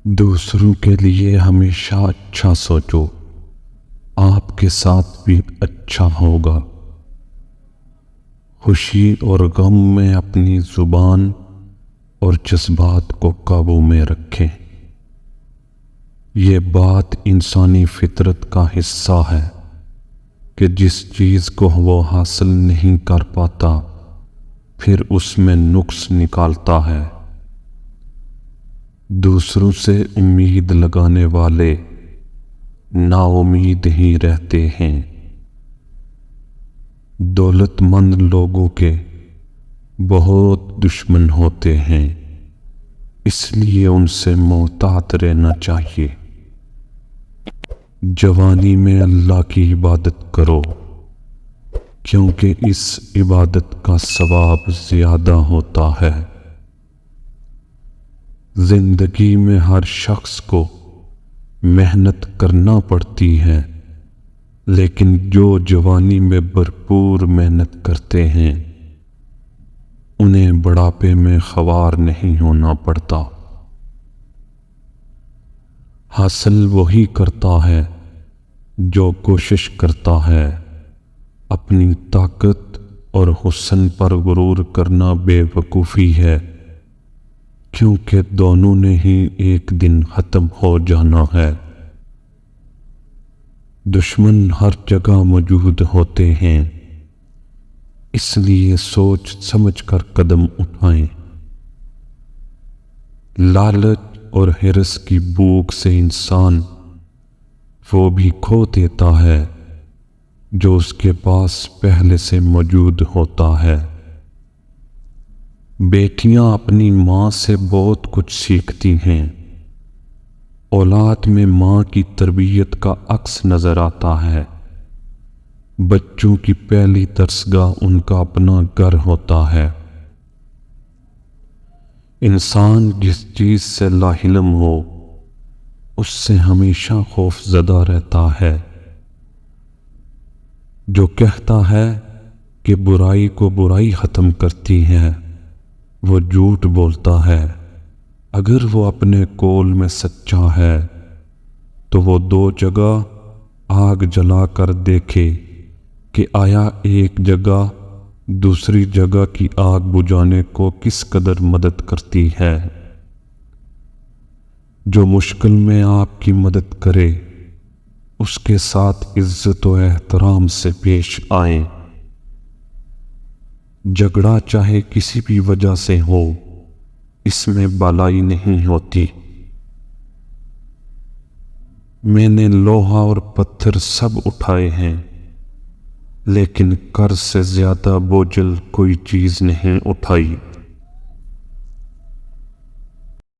دوسروں کے لیے ہمیشہ اچھا سوچو، آپ کے ساتھ بھی اچھا ہوگا۔ خوشی اور غم میں اپنی زبان اور جذبات کو قابو میں رکھیں۔ یہ بات انسانی فطرت کا حصہ ہے کہ جس چیز کو وہ حاصل نہیں کر پاتا پھر اس میں نقص نکالتا ہے۔ دوسروں سے امید لگانے والے نا امید ہی رہتے ہیں۔ دولت مند لوگوں کے بہت دشمن ہوتے ہیں، اس لیے ان سے محتاط رہنا چاہیے۔ جوانی میں اللہ کی عبادت کرو، کیونکہ اس عبادت کا ثواب زیادہ ہوتا ہے۔ زندگی میں ہر شخص کو محنت کرنا پڑتی ہے، لیکن جو جوانی میں بھرپور محنت کرتے ہیں انہیں بڑھاپے میں خوار نہیں ہونا پڑتا۔ حاصل وہی کرتا ہے جو کوشش کرتا ہے۔ اپنی طاقت اور حسن پر غرور کرنا بے وقوفی ہے، کیونکہ دونوں نے ہی ایک دن ختم ہو جانا ہے۔ دشمن ہر جگہ موجود ہوتے ہیں، اس لیے سوچ سمجھ کر قدم اٹھائیں۔ لالچ اور ہرس کی بھوک سے انسان وہ بھی کھو دیتا ہے جو اس کے پاس پہلے سے موجود ہوتا ہے۔ بیٹیاں اپنی ماں سے بہت کچھ سیکھتی ہیں۔ اولاد میں ماں کی تربیت کا عکس نظر آتا ہے۔ بچوں کی پہلی درسگاہ ان کا اپنا گھر ہوتا ہے۔ انسان جس چیز سے لاعلم ہو اس سے ہمیشہ خوف زدہ رہتا ہے۔ جو کہتا ہے کہ برائی کو برائی ختم کرتی ہے وہ جھوٹ بولتا ہے۔ اگر وہ اپنے قول میں سچا ہے تو وہ 2 جگہ آگ جلا کر دیکھے کہ آیا ایک جگہ دوسری جگہ کی آگ بجھانے کو کس قدر مدد کرتی ہے۔ جو مشکل میں آپ کی مدد کرے اس کے ساتھ عزت و احترام سے پیش آئیں۔ جھگڑا چاہے کسی بھی وجہ سے ہو، اس میں بھلائی نہیں ہوتی۔ میں نے لوہا اور پتھر سب اٹھائے ہیں، لیکن قرض سے زیادہ بوجھل کوئی چیز نہیں اٹھائی۔